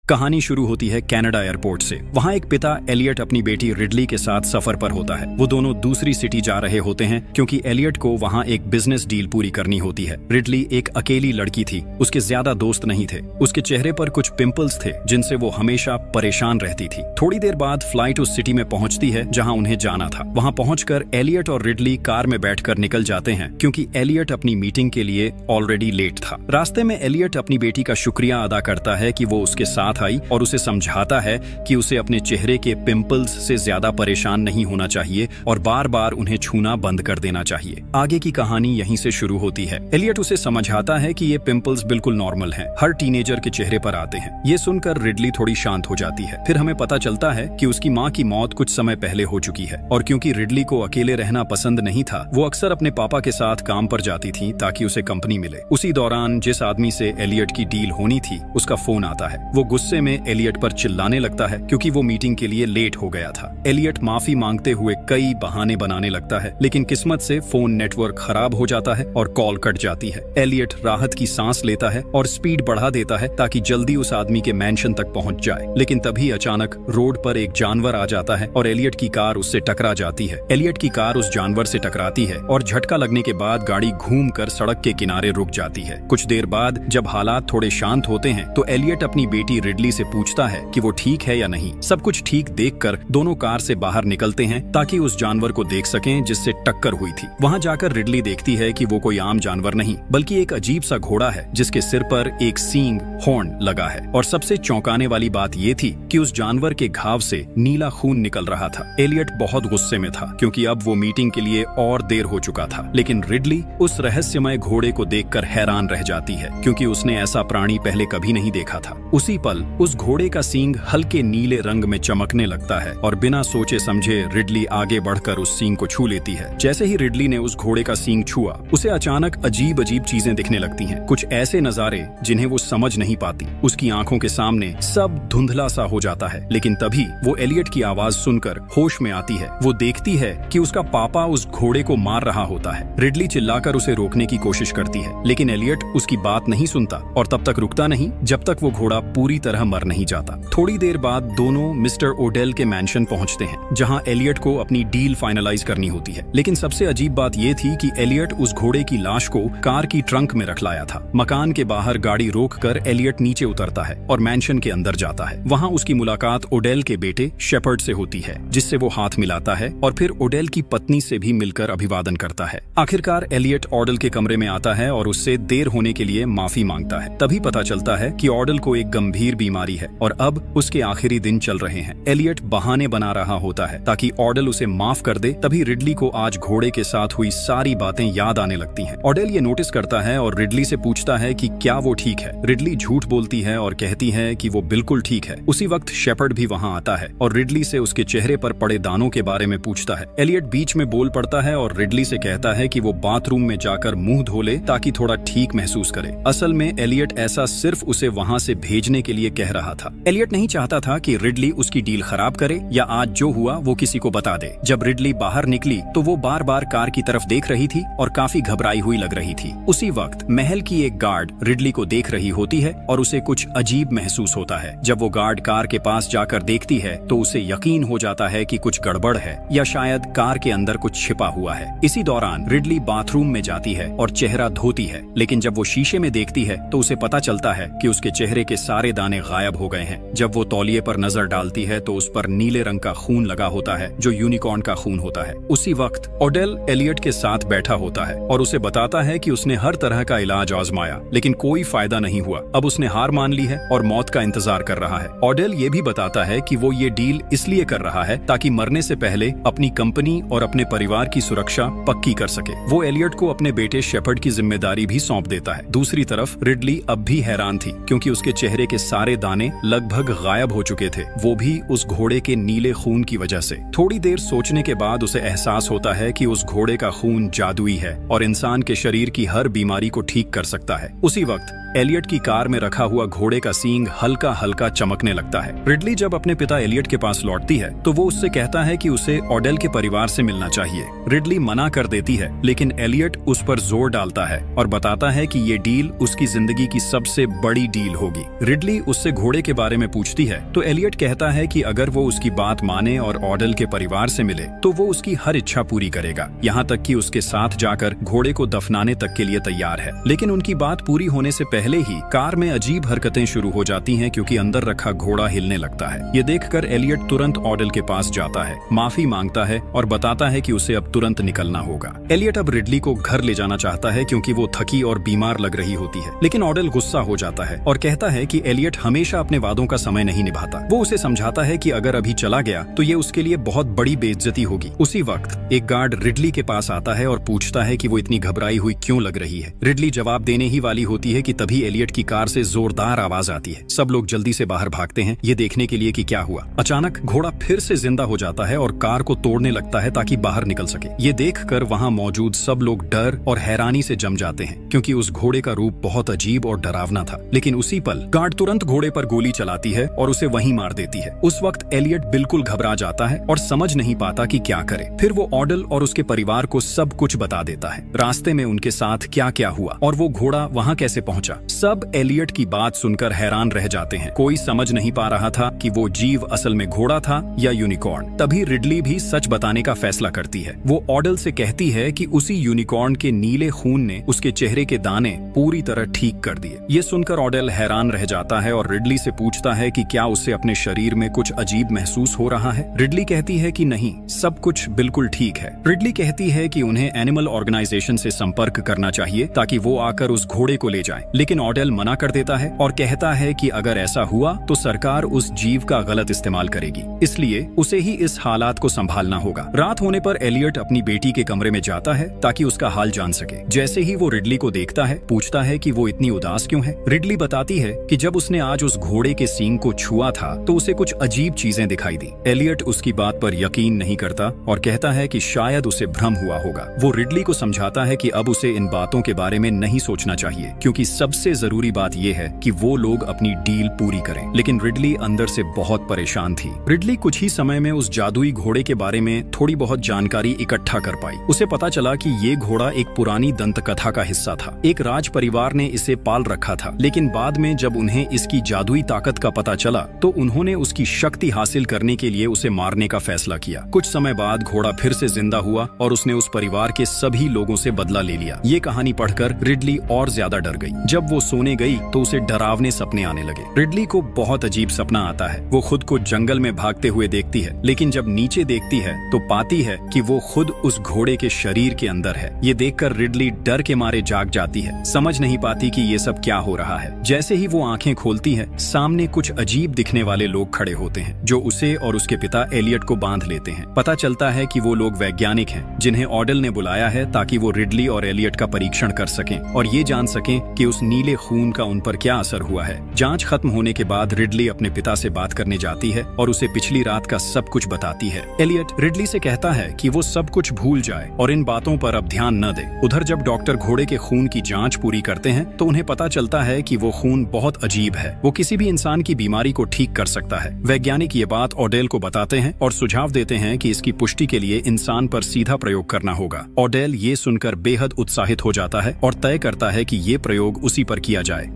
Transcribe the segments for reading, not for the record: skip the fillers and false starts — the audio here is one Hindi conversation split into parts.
कहानी शुरू होती है कनाडा एयरपोर्ट से। वहाँ एक पिता एलियट अपनी बेटी रिडली के साथ सफर पर होता है। वो दोनों दूसरी सिटी जा रहे होते हैं क्योंकि एलियट को वहाँ एक बिजनेस डील पूरी करनी होती है। रिडली एक अकेली लड़की थी, उसके ज्यादा दोस्त नहीं थे। उसके चेहरे पर कुछ पिंपल्स थे जिनसे वो हमेशा परेशान रहती थी। थोड़ी देर बाद फ्लाइट उस सिटी में पहुंचती है जहाँ उन्हें जाना था। वहाँ पहुंचकर एलियट और रिडली कार में बैठकर निकल जाते हैं क्योंकि एलियट अपनी मीटिंग के लिए ऑलरेडी लेट था। रास्ते में एलियट अपनी बेटी का शुक्रिया अदा करता है कि वो उसके साथ आई और उसे समझाता है कि उसे अपने चेहरे के पिंपल्स से ज्यादा परेशान नहीं होना चाहिए और बार बार उन्हें छूना बंद कर देना चाहिए। आगे की कहानी यहीं से शुरू होती है। एलियट उसे समझाता है कि ये पिंपल्स बिल्कुल नॉर्मल हैं, हर टीनेजर के चेहरे पर आते हैं। ये सुनकर रिडली थोड़ी शांत हो जाती है। फिर हमें पता चलता है कि उसकी माँ की मौत कुछ समय पहले हो चुकी है और क्योंकि रिडली को अकेले रहना पसंद नहीं था, वो अक्सर अपने पापा के साथ काम पर जाती थी ताकि उसे कंपनी मिले। उसी दौरान जिस आदमी से एलियट की डील होनी थी उसका फोन आता है। वो गुस्से में एलियट पर चिल्लाने लगता है क्योंकि वो मीटिंग के लिए लेट हो गया था। एलियट माफी मांगते हुए कई बहाने बनाने लगता है, लेकिन किस्मत से फोन नेटवर्क खराब हो जाता है और कॉल कट जाती है। एलियट राहत की सांस लेता है और स्पीड बढ़ा देता है ताकि जल्दी उस आदमी के मैंशन तक पहुंच जाए। लेकिन तभी अचानक रोड पर एक जानवर आ जाता है और एलियट की कार उससे टकरा जाती है। एलियट की कार उस जानवर से टकराती है और झटका लगने के बाद गाड़ी घूमकर सड़क के किनारे रुक जाती है। कुछ देर बाद जब हालात थोड़े शांत होते हैं तो एलियट अपनी बेटी रिडली से पूछता है कि वो ठीक है या नहीं। सब कुछ ठीक देखकर दोनों कार से बाहर निकलते हैं ताकि उस जानवर को देख सकें जिससे टक्कर हुई थी। वहां जाकर रिडली देखती है कि वो कोई आम जानवर नहीं बल्कि एक अजीब सा घोड़ा है जिसके सिर पर एक सींग हॉर्न लगा है। और सबसे चौंकाने वाली बात ये थी कि उस जानवर के घाव से नीला खून निकल रहा था। एलियट बहुत गुस्से में था क्योंकि अब वो मीटिंग के लिए और देर हो चुका था। लेकिन रिडली उस रहस्यमय घोड़े को देखकर हैरान रह जाती है क्योंकि उसने ऐसा प्राणी पहले कभी नहीं देखा था। उसी पल उस घोड़े का सींग हल्के नीले रंग में चमकने लगता है और बिना सोचे समझे रिडली आगे बढ़कर उस सींग को छू लेती है। जैसे ही रिडली ने उस घोड़े का सींग छुआ, उसे अचानक अजीब अजीब चीजें दिखने लगती हैं। कुछ ऐसे नजारे जिन्हें वो समझ नहीं पाती। उसकी आंखों के सामने सब धुंधला सा हो जाता है। लेकिन तभी वो एलियट की आवाज सुनकर होश में आती है। वो देखती है कि उसका पापा उस घोड़े को मार रहा होता है। रिडली चिल्लाकर उसे रोकने की कोशिश करती है, लेकिन एलियट उसकी बात नहीं सुनता और तब तक रुकता नहीं जब तक वो घोड़ा पूरी तरह मर नहीं जाता। थोड़ी देर बाद दोनों मिस्टर ओडेल के मैंशन पहुंचते हैं जहां एलियट को अपनी डील फाइनलाइज करनी होती है। लेकिन सबसे अजीब बात यह थी कि एलियट उस घोड़े की लाश को कार की ट्रंक में रख लाया था। मकान के बाहर गाड़ी रोककर एलियट नीचे उतरता है और मैंशन के अंदर जाता है। वहां उसकी मुलाकात ओडेल के बेटे शेपर्ड से होती है जिससे वो हाथ मिलाता है और फिर ओडेल की पत्नी से भी मिलकर अभिवादन करता है। आखिरकार एलियट ओडेल के कमरे में आता है और उससे देर होने के लिए माफी मांगता है। तभी पता चलता है कि ओडेल को एक गंभीर बीमारी है और अब उसके आखिरी दिन चल रहे हैं। एलियट बहाने बना रहा होता है ताकि ओडेल उसे माफ कर दे। तभी रिडली को आज घोड़े के साथ हुई सारी बातें याद आने लगती हैं। ओडेल ये नोटिस करता है और रिडली से पूछता है कि क्या वो ठीक है। रिडली झूठ बोलती है और कहती है कि वो बिल्कुल ठीक है। उसी वक्त शेपर्ड भी वहाँ आता है और रिडली से उसके चेहरे पर पड़े दानों के बारे में पूछता है। एलियट बीच में बोल पड़ता है और रिडली से कहता है कि वो बाथरूम में जाकर मुंह धो ले ताकि थोड़ा ठीक महसूस करे। असल में एलियट ऐसा सिर्फ उसे वहाँ से भेजने के लिए कह रहा था। एलियट नहीं चाहता था कि रिडली उसकी डील खराब करे या आज जो हुआ वो किसी को बता दे। जब रिडली बाहर निकली तो वो बार बार कार की तरफ देख रही थी और काफी घबराई हुई लग रही थी। उसी वक्त महल की एक गार्ड रिडली को देख रही होती है और उसे कुछ अजीब महसूस होता है। जब वो गार्ड कार के पास जाकर देखती है तो उसे यकीन हो जाता है कि कुछ गड़बड़ है या शायद कार के अंदर कुछ छिपा हुआ है। इसी दौरान रिडली बाथरूम में जाती है और चेहरा धोती है, लेकिन जब वो शीशे में देखती है तो उसे पता चलता है कि उसके चेहरे के सारे दाने गायब हो गए हैं। जब वो तौलिए पर नजर डालती है तो उस पर नीले रंग का खून लगा होता है जो यूनिकॉर्न का खून होता है। उसी वक्त ओडेल एलियट के साथ बैठा होता है और उसे बताता है कि उसने हर तरह का इलाज आजमाया लेकिन कोई फायदा नहीं हुआ। अब उसने हार मान ली है और मौत का इंतजार कर रहा है। ओडेल ये भी बताता है कि वो ये डील इसलिए कर रहा है ताकि मरने से पहले अपनी कंपनी और अपने परिवार की सुरक्षा पक्की कर सके। वो एलियट को अपने बेटे शेपर्ड की जिम्मेदारी भी सौंप देता है। दूसरी तरफ रिडली अब भी हैरान थी क्योंकि उसके चेहरे के सारे दाने लगभग गायब हो चुके थे, वो भी उस घोड़े के नीले खून की वजह से। थोड़ी देर सोचने के बाद उसे एहसास होता है कि उस घोड़े का खून जादुई है और इंसान के शरीर की हर बीमारी को ठीक कर सकता है। उसी वक्त एलियट की कार में रखा हुआ घोड़े का सींग हल्का हल्का चमकने लगता है। रिडली जब अपने पिता एलियट के पास लौटती है तो वो उससे कहता है कि उसे ओडेल के परिवार से मिलना चाहिए। रिडली मना कर देती है लेकिन एलियट उस पर जोर डालता है और बताता है कि ये डील उसकी जिंदगी की सबसे बड़ी डील होगी। रिडली उससे घोड़े के बारे में पूछती है तो एलियट कहता है कि अगर वो उसकी बात माने और ऑडेल के परिवार से मिले तो वो उसकी हर इच्छा पूरी करेगा, यहाँ तक कि उसके साथ जाकर घोड़े को दफनाने तक के लिए तैयार है। लेकिन उनकी बात पूरी होने से पहले ही कार में अजीब हरकतें शुरू हो जाती हैं क्योंकि अंदर रखा घोड़ा हिलने लगता है। ये देखकर एलियट तुरंत ऑडेल के पास जाता है, माफी मांगता है और बताता है कि उसे अब तुरंत निकलना होगा। एलियट अब रिडली को घर ले जाना चाहता है क्योंकि वो थकी और बीमार लग रही होती है, लेकिन ऑडेल गुस्सा हो जाता है और कहता है कि एलियट हमेशा अपने वादों का समय नहीं निभाता। वो उसे समझाता है कि अगर अभी चला गया तो ये उसके लिए बहुत बड़ी बेइज्जती होगी। उसी वक्त एक गार्ड रिडली के पास आता है और पूछता है कि वो इतनी घबराई हुई क्यों लग रही है। रिडली जवाब देने ही वाली होती है कि तभी एलियट की कार से जोरदार आवाज आती है। सब लोग जल्दी से बाहर भागते हैं ये देखने के लिए कि क्या हुआ। अचानक घोड़ा फिर से जिंदा हो जाता है और कार को तोड़ने लगता है ताकि बाहर निकल सके। ये देखकर वहां मौजूद सब लोग डर और हैरानी से जम जाते हैं क्योंकि उस घोड़े का रूप बहुत अजीब और डरावना था। लेकिन उसी पल गार्ड तुरंत घोड़े पर गोली चलाती है और उसे वहीं मार देती है। उस वक्त एलियट बिल्कुल घबरा जाता है और समझ नहीं पाता कि क्या करे। फिर वो ऑडेल और उसके परिवार को सब कुछ बता देता है, रास्ते में उनके साथ क्या क्या हुआ और वो घोड़ा वहां कैसे पहुंचा। सब एलियट की बात सुनकर हैरान रह जाते हैं। कोई समझ नहीं पा रहा था कि वो जीव असल में घोड़ा था या यूनिकॉर्न। तभी रिडली भी सच बताने का फैसला करती है। वो ऑडेल से कहती है कि उसी यूनिकॉर्न के नीले खून ने उसके चेहरे के दाने पूरी तरह ठीक कर दिए। ये सुनकर ऑडेल हैरान रह जाता है और रिडली से पूछता है कि क्या उसे अपने शरीर में कुछ अजीब महसूस हो रहा है। रिडली कहती है कि नहीं, सब कुछ बिल्कुल ठीक है। रिडली कहती है कि उन्हें एनिमल ऑर्गेनाइजेशन से संपर्क करना चाहिए ताकि वो आकर उस घोड़े को ले जाए, लेकिन ऑडेल मना कर देता है और कहता है कि अगर ऐसा हुआ तो सरकार उस जीव का गलत इस्तेमाल करेगी, इसलिए उसे ही इस हालात को संभालना होगा। रात होने पर एलियट अपनी बेटी के कमरे में जाता है ताकि उसका हाल जान सके। जैसे ही वो रिडली को देखता है, पूछता है कि वो इतनी उदास क्यों है। रिडली बताती है कि जब उसने आज उस घोड़े के सींग को छुआ था तो उसे कुछ अजीब चीजें दिखाई दी। एलियट उसकी बात पर यकीन नहीं करता और कहता है कि शायद उसे भ्रम हुआ होगा। वो रिडली को समझाता है कि अब उसे इन बातों के बारे में नहीं सोचना चाहिए क्योंकि सबसे जरूरी बात यह है कि वो लोग अपनी डील पूरी करें। लेकिन रिडली अंदर से बहुत परेशान थी। रिडली कुछ ही समय में उस जादुई घोड़े के बारे में थोड़ी बहुत जानकारी इकट्ठा कर पाई। उसे पता चला कि ये घोड़ा एक पुरानी दंत कथा का हिस्सा था। एक राज परिवार ने इसे पाल रखा था, लेकिन बाद में जब उन्हें इसकी जादुई ताकत का पता चला तो उन्होंने उसकी शक्ति हासिल करने के लिए उसे मारने का फैसला किया। कुछ समय बाद घोड़ा फिर से जिंदा हुआ और उसने उस परिवार के सभी लोगों से बदला ले लिया। ये कहानी पढ़कर रिडली और ज्यादा डर गई। जब वो सोने गई तो उसे डरावने सपने आने लगे। रिडली को बहुत अजीब सपना आता है। वो खुद को जंगल में भागते हुए देखती है, लेकिन जब नीचे देखती है तो पाती है कि वो खुद उस घोड़े के शरीर के अंदर है। ये देखकर रिडली डर के मारे जाग जाती है, समझ नहीं पाती कि ये सब क्या हो रहा है। जैसे ही वो आंखें खोलती है, सामने कुछ अजीब दिखने वाले लोग खड़े होते हैं जो उसे और उसके पिता एलियट को बांध लेते हैं। पता चलता है कि वो लोग वैज्ञानिक हैं जिन्हें ऑडेल ने बुलाया है ताकि वो रिडली और एलियट का परीक्षण कर सकें और ये जान सकें कि उस नीले खून का उन पर क्या असर हुआ है। जांच खत्म होने के बाद रिडली अपने पिता से बात करने जाती है और उसे पिछली रात का सब कुछ बताती है। एलियट रिडली से कहता है कि वो सब कुछ भूल जाए और इन बातों पर अब ध्यान न दे। उधर जब डॉक्टर घोड़े के खून की जांच पूरी करते हैं तो उन्हें पता चलता है कि वो खून बहुत अजीब है। वो किसी भी इंसान की बीमारी को ठीक कर सकता है। वैज्ञानिक ये बात ऑडेल को बताते हैं और सुझाव देते हैं कि इसकी पुष्टि के लिए इंसान पर सीधा प्रयोग करना होगा। ऑडेल ये सुनकर बेहद उत्साहित हो जाता है और तय करता है कि ये प्रयोग उसी पर किया जाए।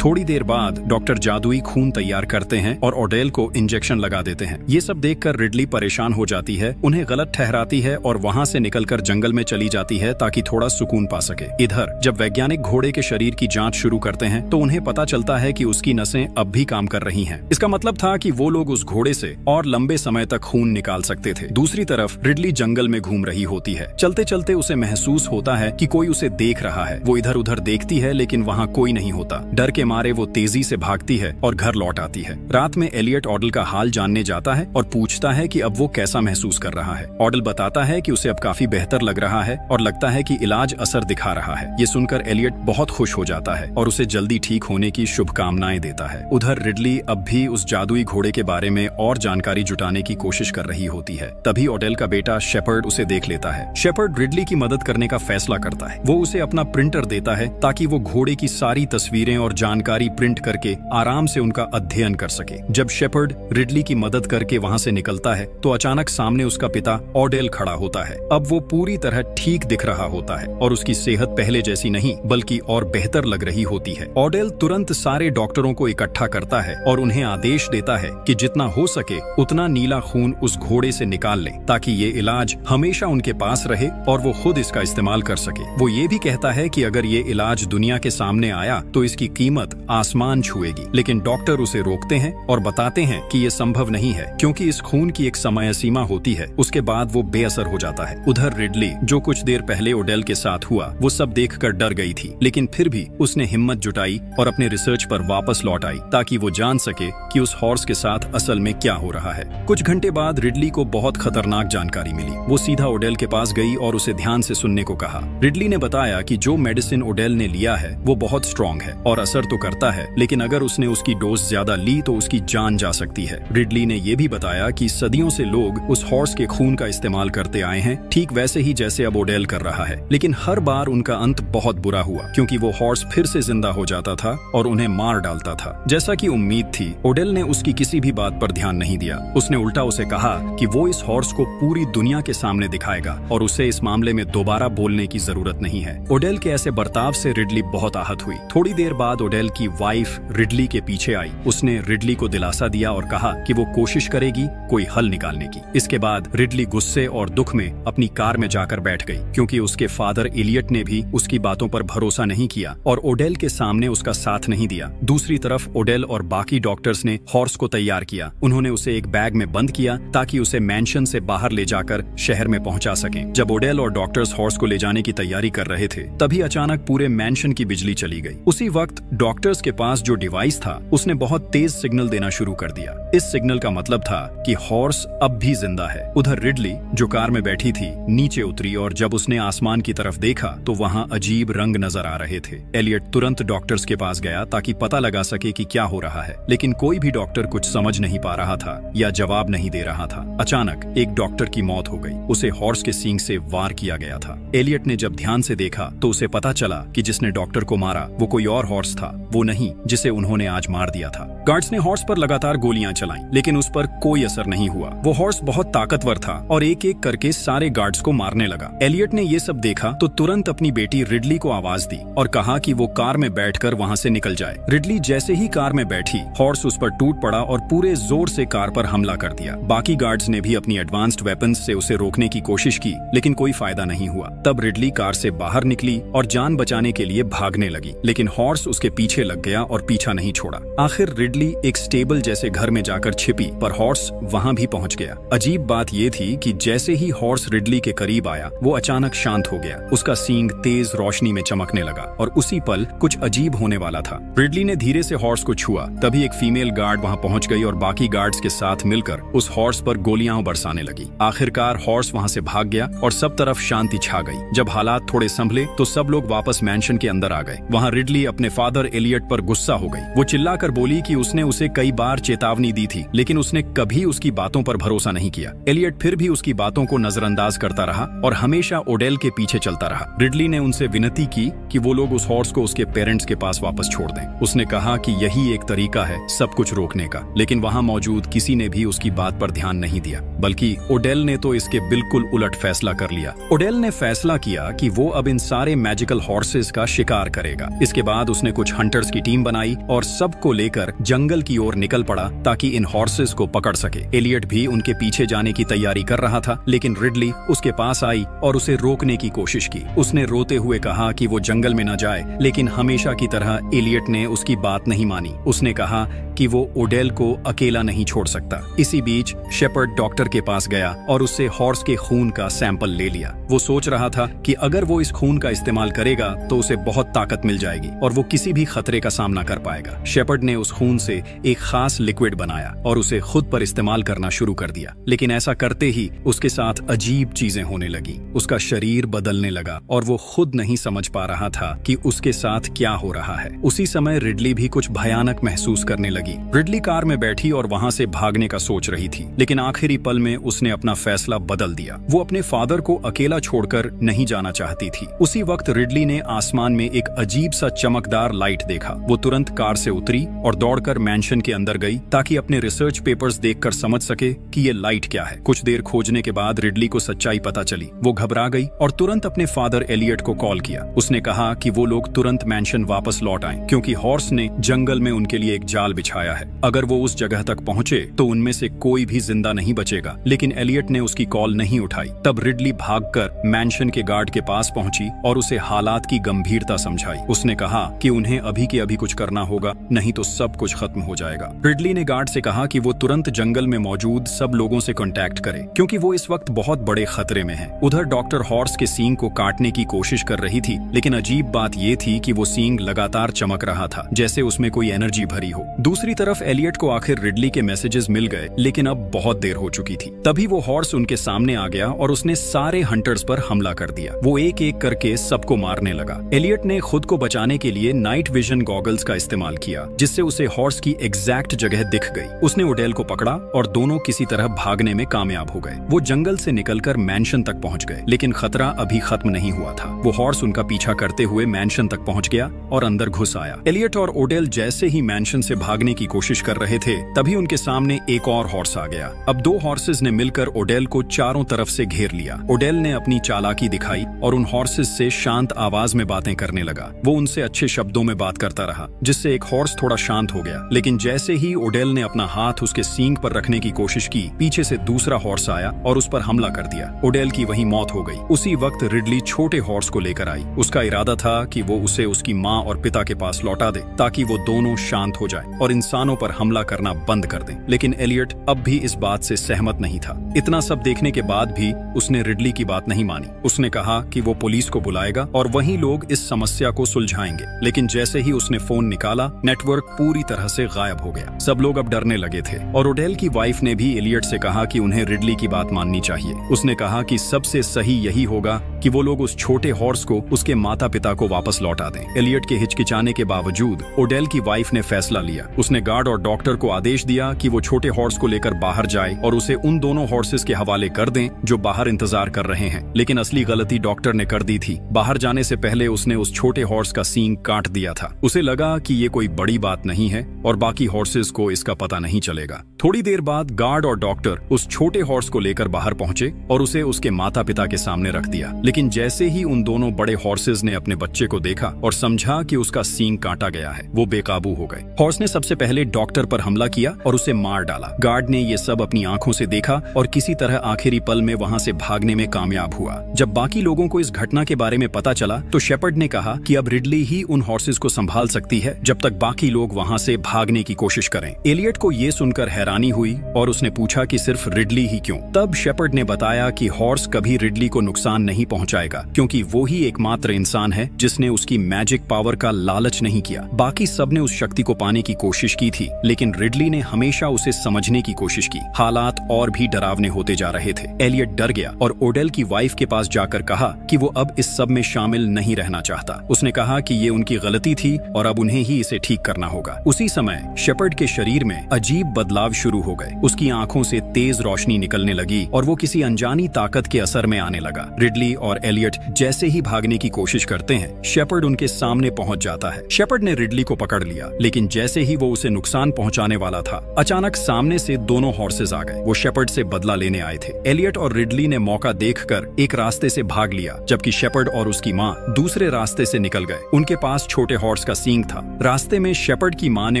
थोड़ी देर बाद डॉक्टर जादुई खून तैयार करते हैं और ऑडेल को इंजेक्शन लगा देते हैं। ये सब देखकर रिडली परेशान हो जाती है, उन्हें गलत ठहराती है और वहां से निकलकर जंगल में चली जाती है ताकि थोड़ा सुकून पा सके। इधर जब वैज्ञानिक घोड़े के शरीर की जांच शुरू करते हैं तो उन्हें पता चलता है कि उसकी नसें अब भी काम कर रही हैं। इसका मतलब था कि वो लोग उस घोड़े से और लंबे समय तक खून निकाल सकते थे। दूसरी तरफ रिडली जंगल में घूम रही होती है। चलते चलते उसे महसूस होता है कि कोई उसे देख रहा है। वो इधर उधर देखती है लेकिन वहाँ कोई नहीं होता। डर के मारे वो तेजी से भागती है और घर लौट आती है। रात में एलियट ऑडेल का हाल जानने जाता है और पूछता है कि अब वो कैसा महसूस कर रहा है। ऑडेल बताता है कि उसे अब काफी बेहतर लग रहा है और लगता है कि इलाज असर दिखा रहा है। ये सुनकर एलियट बहुत खुश हो जाता है और उसे जल्दी ठीक होने की शुभकामनाएं देता है। उधर रिडली अब भी उस जादुई घोड़े के बारे में और जानकारी जुटाने की कोशिश कर रही होती है। तभी ऑडेल का बेटा शेपर्ड उसे देख लेता है। शेपर्ड रिडली की मदद करने का फैसला करता है। वो उसे अपना प्रिंटर देता है ताकि वो घोड़े की सारी तस्वीरें और जानकारी जानकारी प्रिंट करके आराम से उनका अध्ययन कर सके। जब शेपर्ड रिडली की मदद करके वहां से निकलता है तो अचानक सामने उसका पिता ऑडेल खड़ा होता है। अब वो पूरी तरह ठीक दिख रहा होता है और उसकी सेहत पहले जैसी नहीं बल्कि और बेहतर लग रही होती है। ऑडेल तुरंत सारे डॉक्टरों को इकट्ठा करता है और उन्हें आदेश देता है कि जितना हो सके उतना नीला खून उस घोड़े से निकाल ले ताकि ये इलाज हमेशा उनके पास रहे और वो खुद इसका इस्तेमाल कर सके। वो ये भी कहता है कि अगर ये इलाज दुनिया के सामने आया तो इसकी कीमत आसमान छुएगी, लेकिन डॉक्टर उसे रोकते हैं और बताते हैं कि ये संभव नहीं है क्योंकि इस खून की एक समय सीमा होती है, उसके बाद वो बेअसर हो जाता है। उधर रिडली, जो कुछ देर पहले ओडेल के साथ हुआ वो सब देखकर डर गई थी, लेकिन फिर भी उसने हिम्मत जुटाई और अपने रिसर्च पर वापस लौट आई ताकि वो जान सके कि उस हॉर्स के साथ असल में क्या हो रहा है। कुछ घंटे बाद रिडली को बहुत खतरनाक जानकारी मिली। वो सीधा ओडेल के पास गई और उसे ध्यान से सुनने को कहा। रिडली ने बताया कि जो मेडिसिन ओडेल ने लिया है वो बहुत स्ट्रॉन्ग है और असर तो करता है, लेकिन अगर उसने उसकी डोज ज्यादा ली तो उसकी जान जा सकती है। रिडली ने यह भी बताया कि सदियों से लोग उस हॉर्स के खून का इस्तेमाल करते आए हैं, ठीक वैसे ही जैसे अब ओडेल कर रहा है, लेकिन हर बार उनका अंत बहुत बुरा हुआ क्योंकि वो हॉर्स फिर से जिंदा हो जाता था और उन्हें मार डालता था। जैसा कि उम्मीद थी, ओडेल ने उसकी किसी भी बात पर ध्यान नहीं दिया। उसने उल्टा उसे कहा कि वो इस हॉर्स को पूरी दुनिया के सामने दिखाएगा और उसे इस मामले में दोबारा बोलने की जरूरत नहीं है। ओडेल के ऐसे बर्ताव से रिडली बहुत आहत हुई। थोड़ी देर बाद ओडेल की वाइफ रिडली के पीछे आई। उसने रिडली को दिलासा दिया और कहा कि वो कोशिश करेगी कोई हल निकालने की। इसके बाद रिडली गुस्से और दुख में अपनी कार में जाकर बैठ गई क्योंकि उसके फादर एलियट ने भी उसकी बातों पर भरोसा नहीं किया और ओडेल के सामने उसका साथ नहीं दिया। दूसरी तरफ ओडेल और बाकी डॉक्टर्स ने हॉर्स को तैयार किया। उन्होंने उसे एक बैग में बंद किया ताकि उसे मैंशन से बाहर ले जाकर शहर में पहुंचा सकें। जब ओडेल और डॉक्टर्स हॉर्स को ले जाने की तैयारी कर रहे थे तभी अचानक पूरे मैंशन की बिजली चली गई। उसी वक्त डॉक्टर्स के पास जो डिवाइस था उसने बहुत तेज सिग्नल देना शुरू कर दिया। इस सिग्नल का मतलब था कि हॉर्स अब भी जिंदा है। उधर रिडली, जो कार में बैठी थी, नीचे उतरी और जब उसने आसमान की तरफ देखा तो वहां अजीब रंग नजर आ रहे थे। एलियट तुरंत डॉक्टर्स के पास गया ताकि पता लगा सके कि क्या हो रहा है, लेकिन कोई भी डॉक्टर कुछ समझ नहीं पा रहा था या जवाब नहीं दे रहा था। अचानक एक डॉक्टर की मौत हो गई। उसे हॉर्स के सींग से वार किया गया था। एलियट ने जब ध्यान से देखा तो उसे पता चला कि जिसने डॉक्टर को मारा वो कोई और हॉर्स था, वो नहीं जिसे उन्होंने आज मार दिया था। गार्ड्स ने हॉर्स पर लगातार गोलियां चलाईं, लेकिन उस पर कोई असर नहीं हुआ। वो हॉर्स बहुत ताकतवर था और एक एक करके सारे गार्ड्स को मारने लगा। एलियट ने ये सब देखा तो तुरंत अपनी बेटी रिडली को आवाज दी और कहा कि वो कार में बैठकर वहां से निकल जाए। रिडली जैसे ही कार में बैठी, हॉर्स उस पर टूट पड़ा और पूरे जोर से कार पर हमला कर दिया। बाकी गार्ड्स ने भी अपनी एडवांस्ड वेपन्स से उसे रोकने की कोशिश की, लेकिन कोई फायदा नहीं हुआ। तब रिडली कार से बाहर निकली और जान बचाने के लिए भागने लगी, लेकिन हॉर्स उसके पीछे लग गया और पीछा नहीं छोड़ा। आखिर रिडली एक स्टेबल जैसे घर में जाकर छिपी, पर हॉर्स वहां भी पहुंच गया। अजीब बात यह थी कि जैसे ही हॉर्स रिडली के करीब आया वो अचानक शांत हो गया। उसका सींग तेज रोशनी में चमकने लगा और उसी पल कुछ अजीब होने वाला था। रिडली ने धीरे से हॉर्स को छुआ, तभी एक फीमेल गार्ड वहां पहुंच गई और बाकी गार्ड्स के साथ मिलकर उस हॉर्स पर गोलियां बरसाने लगी। आखिरकार हॉर्स वहां से भाग गया और सब तरफ शांति छा गई। जब हालात थोड़े संभले तो सब लोग वापस मैंशन के अंदर आ गए। वहां रिडली अपने फादर एलियट पर गुस्सा हो गई। वो चिल्लाकर बोली कि उसने उसे कई बार चेतावनी दी थी, लेकिन उसने कभी उसकी बातों पर भरोसा नहीं किया। एलियट फिर भी उसकी बातों को नजरअंदाज करता रहा और हमेशा ओडेल के पीछे चलता रहा। रिडली ने उनसे विनती की कि वो लोग उस हॉर्स को उसके पेरेंट्स के पास वापस छोड़ दें। उसने कहा कि यही एक तरीका है सब कुछ रोकने का, लेकिन वहां मौजूद किसी ने भी उसकी बात पर ध्यान नहीं दिया, बल्कि ओडेल ने तो इसके बिल्कुल उलट फैसला कर लिया। ओडेल ने फैसला किया कि वो अब इन सारे मैजिकल हॉर्सेस का शिकार करेगा। इसके बाद उसने कुछ हंटर्स की टीम बनाई और सबको लेकर जंगल की ओर निकल पड़ा ताकि इन हॉर्सेस को पकड़ सके। एलियट भी उनके पीछे जाने की तैयारी कर रहा था, लेकिन रिडली उसके पास आई और उसे रोकने की कोशिश की। उसने रोते हुए कहा कि वो जंगल में न जाए, लेकिन हमेशा की तरह एलियट ने उसकी बात नहीं मानी। उसने कहा कि वो ओडेल को अकेला नहीं छोड़ सकता। इसी बीच शेपर्ड डॉक्टर के पास गया और उससे हॉर्स के खून का सैंपल ले लिया। वो सोच रहा था कि अगर वो इस खून का इस्तेमाल करेगा तो उसे बहुत ताकत मिल जाएगी और वो किसी भी खतरे का सामना कर पाएगा। शेपर्ड ने उस खून से एक खास लिक्विड बनाया और उसे खुद पर इस्तेमाल करना शुरू कर दिया, लेकिन ऐसा करते ही उसके साथ अजीब चीजें होने लगी। उसका शरीर बदलने लगा और वो खुद नहीं समझ पा रहा था कि उसके साथ क्या हो रहा है। उसी समय रिडली भी कुछ भयानक महसूस करने लगी। रिडली कार में बैठी और वहां से भागने का सोच रही थी, लेकिन आखिरी पल में उसने अपना फैसला बदल दिया। वो अपने फादर को अकेला छोड़कर नहीं जाना चाहती थी। उसी वक्त रिडली ने आसमान में एक अजीब सा चमकदार लाइट देखा। वो तुरंत कार से उतरी और दौड़कर मैंशन के अंदर गई ताकि अपने रिसर्च पेपर्स देखकर समझ सके कि ये लाइट क्या है। कुछ देर खोजने के बाद रिडली को सच्चाई पता चली। वो घबरा गई और तुरंत अपने फादर एलियट को कॉल किया। उसने कहा कि वो लोग तुरंत मैंशन वापस लौट आएं, क्योंकि हॉर्स ने जंगल में उनके लिए एक जाल बिछाया है। अगर वो उस जगह तक पहुंचे तो उनमें से कोई भी जिंदा नहीं बचेगा। लेकिन एलियट ने उसकी कॉल नहीं उठाई। तब रिडली भागकर मैंशन के गार्ड के पास पहुंची और उसे हालात की गंभीरता समझाई। उसने कहा कि उन्हें अभी के अभी कुछ करना होगा, नहीं तो सब कुछ खत्म हो जाएगा। रिडली ने गार्ड से कहा कि वो तुरंत जंगल में मौजूद सब लोगों से कांटेक्ट करे, क्योंकि वो इस वक्त बहुत बड़े खतरे में है। उधर डॉक्टर हॉर्स के सींग को काटने की कोशिश कर रही थी, लेकिन अजीब बात ये थी कि वो सींग लगातार चमक रहा था, जैसे उसमें कोई एनर्जी भरी हो। दूसरी तरफ एलियट को आखिर रिडली के मैसेजेस मिल गए, लेकिन अब बहुत देर हो चुकी थी। तभी वो हॉर्स उनके सामने आ गया और उसने सारे हंटर्स पर हमला कर दिया। वो एक एक करके सबको मारने लगा। एलियट ने खुद को बचाने के लिए नाइट विजन गॉगल्स का इस्तेमाल किया, जिससे उसे हॉर्स की एग्जैक्ट जगह दिख गई। उसने ओडेल को पकड़ा और दोनों किसी तरह भागने में कामयाब हो गए। वो जंगल से निकलकर मैंशन तक पहुंच गए, लेकिन खतरा अभी खत्म नहीं हुआ था। वो हॉर्स उनका पीछा करते हुए मैंशन तक पहुंच गया और अंदर घुस आया। एलियट और ओडेल जैसे ही मैंशन से भागने की कोशिश कर रहे थे, तभी उनके सामने एक और हॉर्स आ गया। अब दो हॉर्सेस ने मिलकर ओडेल को चारों तरफ से घेर लिया। ओडेल ने अपनी चालाकी दिखाई और उन हॉर्सेस से शांत आवाज में बातें करने लगा। वो उनसे अच्छे शब्दों में बात करता रहा, जिससे एक हॉर्स थोड़ा शांत हो गया। लेकिन जैसे ही ओडेल ने अपना हाथ उसके सींग पर रखने की कोशिश की, पीछे से दूसरा हॉर्स आया और उस पर हमला कर दिया। ओडेल की वहीं मौत हो गई। उसी वक्त रिडली छोटे हॉर्स को लेकर आई। उसका इरादा था कि वो उसे उसकी माँ और पिता के पास लौटा दे, ताकि वो दोनों शांत हो जाएं और इंसानों पर हमला करना बंद कर दें। लेकिन एलियट अब भी इस बात से सहमत नहीं था। इतना सब देखने के बाद भी उसने रिडली की बात नहीं मानी। उसने कहा कि वो पुलिस को बुलाएगा और वहीं लोग इस समस्या को सुलझाएंगे। लेकिन जैसे ही उसने फोन निकाला, नेटवर्क पूरी तरह से गायब हो गया। सब लोग अब डरने लगे थे और ओडेल की वाइफ ने भी एलियट से कहा कि उन्हें रिडली की बात माननी चाहिए। उसने कहा कि सबसे सही यही होगा कि वो लोग उस छोटे हॉर्स को उसके माता पिता को वापस लौटा दें। एलियट के हिचकिचाने के बावजूद ओडेल की वाइफ ने फैसला लिया। उसने गार्ड और डॉक्टर को आदेश दिया कि वो छोटे हॉर्स को लेकर बाहर जाए और उसे उन दोनों हॉर्सेस के हवाले कर दें जो बाहर इंतजार कर रहे हैं। लेकिन असली गलती डॉक्टर ने कर दी थी। बाहर जाने से पहले उसने उस छोटे हॉर्स का सींग काट दिया था। उसे लगा कि ये कोई बड़ी बात नहीं है और बाकी हॉर्सेस को इसका पता नहीं चलेगा। थोड़ी देर बाद गार्ड और डॉक्टर उस छोटे हॉर्स को लेकर बाहर पहुंचे और उसे उसके माता पिता के सामने रख दिया। लेकिन जैसे ही उन दोनों बड़े हॉर्सेस ने अपने बच्चे को देखा और समझा कि उसका सींग काटा गया है, वो बेकाबू हो गए। हॉर्स ने सबसे पहले डॉक्टर पर हमला किया और उसे मार डाला। गार्ड ने ये सब अपनी आंखों से देखा और किसी तरह आखिरी पल में वहां से भागने में कामयाब हुआ। जब बाकी लोगों को इस घटना के बारे में पता चला तो शेपर्ड ने कहा कि अब रिडली ही उन हॉर्सेस को संभाल सकती है जब तक बाकी लोग वहां से भागने की कोशिश करें। एलियट को ये सुनकर हैरानी हुई और उसने पूछा कि सिर्फ रिडली ही क्यों? तब शेपर्ड ने बताया कि हॉर्स कभी रिडली को नुकसान नहीं पहुंचाएगा, क्योंकि वो ही एकमात्र इंसान है जिसने उसकी मैजिक पावर का लालच नहीं किया। बाकी सबने उस शक्ति को पाने की कोशिश की थी, लेकिन रिडली ने हमेशा उसे समझने की कोशिश की। हालात और भी डरावने होते जा रहे थे। एलियट डर गया और ओडेल की वाइफ के पास जाकर कहा कि वो अब इस सब में शामिल नहीं रहना चाहता। उसने कहा कि ये उनकी गलती थी और अब उन्हें ही इसे ठीक करना होगा। उसी समय शेपर्ड के शरीर में अजीब बदलाव शुरू हो गए। उसकी आंखों से तेज रोशनी निकलने लगी और वो किसी अनजानी ताकत के असर में आने लगा। रिडली और एलियट जैसे ही भागने की कोशिश करते हैं, शेपर्ड उनके सामने पहुंच जाता है। शेपर्ड ने रिडली को पकड़ लिया, लेकिन जैसे ही वो उसे नुकसान पहुंचाने वाला था, अचानक सामने से दोनों हॉर्सेस आ गए। वो शेपर्ड से बदला लेने आए थे। एलियट और रिडली ने मौका देखकर एक रास्ते से भाग लिया, जबकि शेपर्ड और उसकी माँ दूसरे रास्ते से निकल गए। उनके पास छोटे हॉर्स का सींग था। रास्ते में शेपर्ड की माँ ने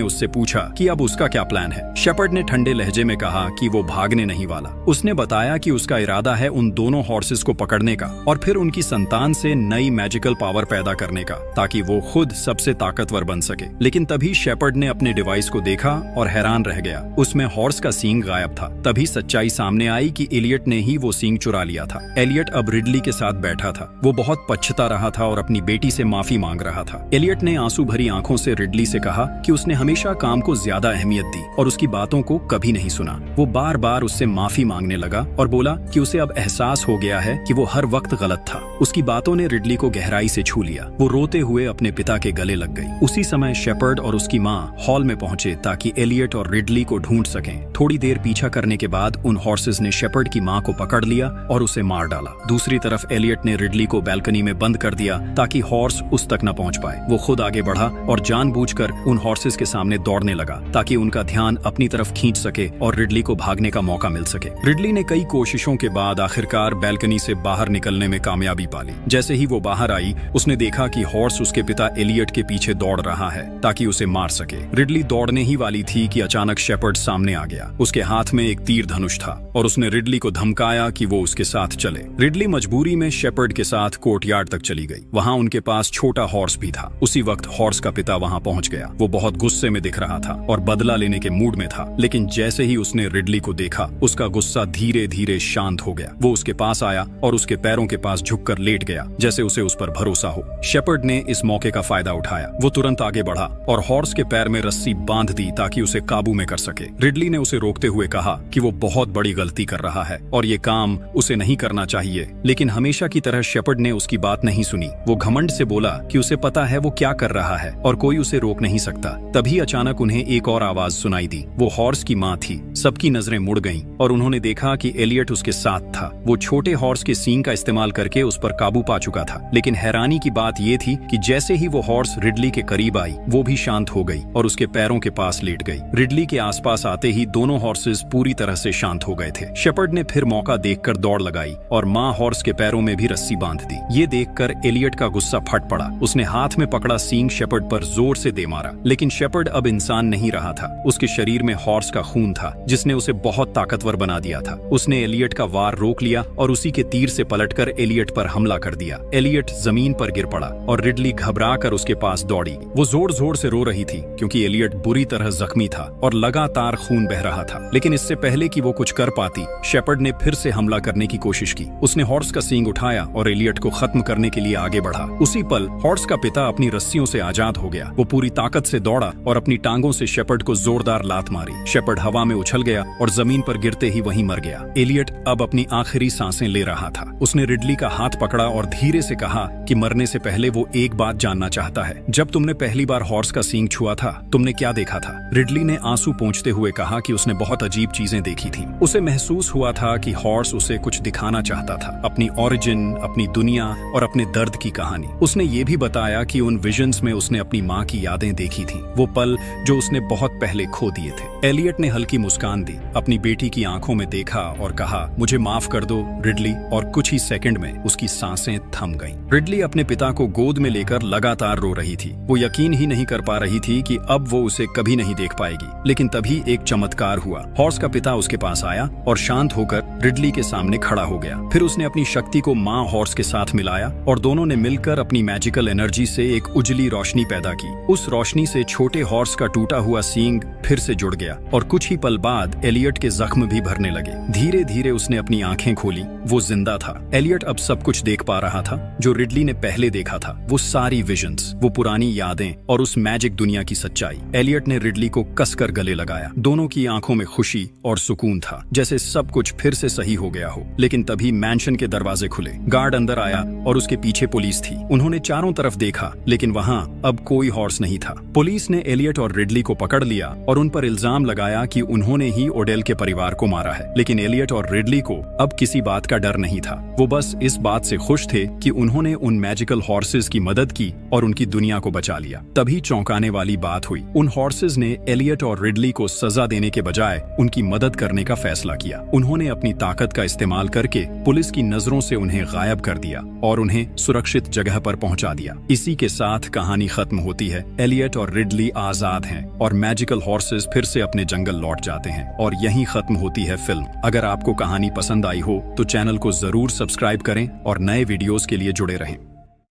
उससे पूछा कि अब उसका क्या प्लान है। शेपर्ड ने ठंडे लहजे में कहा कि वो भागने नहीं वाला। उसने बताया कि उसका इरादा है उन दोनों हॉर्सेस को पकड़ने का और फिर उनकी संतान से नई मैजिकल पावर पैदा करने का, ताकि वो खुद सबसे ताकतवर बन सके। लेकिन तभी शेपर्ड ने अपने डिवाइस को देखा और हैरान रह गया। उसमें हॉर्स का सींग गायब था। तभी सच्चाई सामने आई कि एलियट ने ही वो सींग चुरा लिया था। एलियट अब रिडली के साथ बैठा था। वो बहुत पछता रहा था और अपनी बेटी से माफी मांग रहा था। एलियट ने आंसू भरी आंखों से रिडली से कहा कि उसने हमेशा काम को ज्यादा अहमियत दी और उसकी बातों को कभी नहीं सुना। वो बार बार उससे माफी मांगने लगा और बोला कि उसे अब एहसास हो गया है कि वो हर वक्त गलत था। उसकी बातों ने रिडली को गहराई से छू लिया। वो रोते हुए अपने पिता के गले लग गई। उसी समय शेपर्ड और उसकी माँ हॉल में पहुंचे ताकि एलियट और रिडली को ढूंढ सकें। थोड़ी देर पीछा करने के बाद उन हॉर्सेस ने शेपर्ड की माँ को पकड़ लिया और उसे मार डाला। दूसरी तरफ एलियट ने रिडली को बैल्कनी में बंद कर दिया ताकि हॉर्स उस तक न पहुंच पाए। वो खुद आगे बढ़ा और जानबूझकर उन हॉर्सेस के सामने दौड़ने लगा ताकि उनका ध्यान अपनी तरफ खींच सके और रिडली को भागने का मौका मिल सके। रिडली ने कई कोशिशों के बाद आखिरकार बैल्कनी से बाहर निकलने में कामयाबी पाली। जैसे ही वो बाहर आई, उसने देखा कि हॉर्स उसके पिता एलियट के पीछे दौड़ रहा है ताकि उसे मार सके। रिडली दौड़ने ही वाली थी कि अचानक शेपर्ड सामने आ गया। उसके हाथ में एक तीर धनुष था और उसने रिडली को धमकाया कि वो उसके साथ चले। रिडली मजबूरी में शेपर्ड के साथ कोर्टयार्ड तक चली गई। वहां उनके पास छोटा हॉर्स भी था। उसी वक्त हॉर्स का पिता वहां पहुंच गया। वो बहुत गुस्से में दिख रहा था और बदला लेने के मूड में था, लेकिन जैसे ही उसने रिडली को देखा, उसका गुस्सा धीरे धीरे शांत हो गया। वो उसके पास आया और उसके पैरों के पास झुककर लेट गया, जैसे उसे उस पर भरोसा हो। शेपर्ड ने इस मौके का फायदा उठाया। वो तुरंत आगे बढ़ा और हॉर्स के पैर में रस्सी बांध दी ताकि उसे काबू में कर सके। रिडली ने उसे रोकते हुए कहा कि वो बहुत बड़ी गलती कर रहा है और ये काम उसे नहीं करना चाहिए, लेकिन हमेशा की तरह शेपर्ड ने उसकी बात नहीं सुनी। वो घमंड से बोला कि उसे पता है वो क्या कर रहा है और कोई उसे रोक नहीं सकता। तभी अचानक उन्हें एक और आवाज सुनाई दी। वो हॉर्स की माँ थी। सबकी नजरें मुड़ गईं और उन्होंने देखा कि एलियट उसके साथ था। वो छोटे हॉर्स के सींग का इस्तेमाल करके उस पर काबू पा चुका था, लेकिन हैरानी की बात ये थी कि जैसे ही वो हॉर्स रिडली के करीब आई, वो भी शांत हो गई और उसके पैरों के पास लेट गई। रिडली के आसपास आते ही दोनों हॉर्सेस पूरी तरह से शांत हो गए थे। शेपर्ड ने फिर मौका देखकर दौड़ लगाई और माँ हॉर्स के पैरों में भी रस्सी बांध दी। ये देखकर एलियट का गुस्सा फट पड़ा। उसने हाथ में पकड़ा सींग शेपर्ड पर जोर से दे मारा, लेकिन शेपर्ड अब इंसान नहीं रहा था। उसके शरीर में हॉर्स का खून था, जिसने उसे बहुत ताकतवर बना दिया था। उसने एलियट का वार रोक लिया और उसी के तीर से पलटकर एलियट पर हमला कर दिया। एलियट जमीन पर गिर पड़ा और रिडली घबरा कर उसके पास दौड़ी। वो जोर जोर से रो रही थी क्योंकि एलियट बुरी तरह जख्मी था और लगातार खून बह रहा था। लेकिन इससे पहले कि वो कुछ कर पाती, शेपर्ड ने फिर से हमला करने की कोशिश की। उसने हॉर्स का सींग उठाया और एलियट को खत्म करने के लिए आगे बढ़ा। उसी पल हॉर्स का पिता अपनी रस्सियों से आजाद हो गया। वो पूरी ताकत से दौड़ा और अपनी टांगों से शेपर्ड को जोरदार लात मारी। शेपर्ड हवा में उछल गया और जमीन पर गिरते ही वहीं मर गया। एलियट अब अपनी आखिरी सांसें ले रहा था। उसने रिडली का हाथ पकड़ा और धीरे से कहा कि मरने से पहले वो एक बात जानना चाहता है। जब तुमने पहली बार हॉर्स का सींग छुआ था, तुमने क्या देखा था? रिडली ने आंसू पोंछते हुए कहा कि उसने बहुत अजीब चीजें देखी थीं। उसे महसूस हुआ था कि हॉर्स उसे कुछ दिखाना चाहता था, अपनी ओरिजिन, अपनी दुनिया और अपने दर्द की कहानी। उसने ये भी बताया कि उन विजन्स में उसने अपनी माँ की यादें देखी थीं, वो पल जो उसने बहुत पहले खो दिए थे। एलियट ने हल्की मुस्कान दी, अपनी बेटी की आंखों में देखा और कहा, मुझे माफ कर दो रिडली, और कुछ ही सेकंड में उसकी सांसें थम गईं। रिडली अपने पिता को गोद में लेकर लगातार रो रही थी। वो यकीन ही नहीं कर पा रही थी कि अब वो उसे कभी नहीं देख पाएगी। लेकिन तभी एक चमत्कार हुआ। हॉर्स का पिता उसके पास आया और शांत होकर रिडली के सामने खड़ा हो गया। फिर उसने अपनी शक्ति को माँ हॉर्स के साथ मिलाया और दोनों ने मिलकर अपनी मैजिकल एनर्जी से एक उजली रोशनी पैदा की। उस रोशनी से छोटे हॉर्स का टूटा हुआ सींग फिर से जुड़ गया और कुछ ही पल बाद एलियट के जख्म भी भरने लगे। धीरे धीरे उसने अपनी आंखें खोली। वो जिंदा था। एलियट अब सब कुछ देख पा रहा था जो रिडली ने पहले देखा था। वो सारी विजन्स, वो पुरानी यादें और उस मैजिक दुनिया की सच्चाई। एलियट ने रिडली को कसकर गले लगाया। दोनों की आंखों में खुशी और सुकून था, जैसे सब कुछ फिर से सही हो गया हो। लेकिन तभी मैंशन के दरवाजे खुले। गार्ड अंदर आया और उसके पीछे पुलिस थी। उन्होंने चारों तरफ देखा, लेकिन वहां अब कोई हॉर्स नहीं था। पुलिस ने एलियट और रिडली को पकड़ लिया और उन पर इल्जाम लगाया कि उन्होंने ही ओडेल के परिवार को मारा है। लेकिन एलियट और रिडली को अब किसी बात का डर नहीं था। वो बस इस बात से खुश थे कि उन्होंने उन मैजिकल हॉर्सेस की मदद की और उनकी दुनिया को बचा लिया। तभी चौंकाने वाली बात हुई। उन हॉर्सेस ने एलियट और रिडली को सजा देने के बजाय उनकी मदद करने का फैसला किया। उन्होंने अपनी ताकत का इस्तेमाल करके पुलिस की नजरों से उन्हें गायब कर दिया और उन्हें सुरक्षित जगह पर पहुंचा दिया। इसी के साथ कहानी खत्म होती है। एलियट और रिडली आजाद हैं और मैजिकल हॉर्सेस फिर से अपने जंगल लौट जाते हैं और यहीं खत्म होती है फिल्म। अगर आपको कहानी पसंद आई हो तो चैनल को जरूर सब्सक्राइब करें और नए वीडियोस के लिए जुड़े रहें।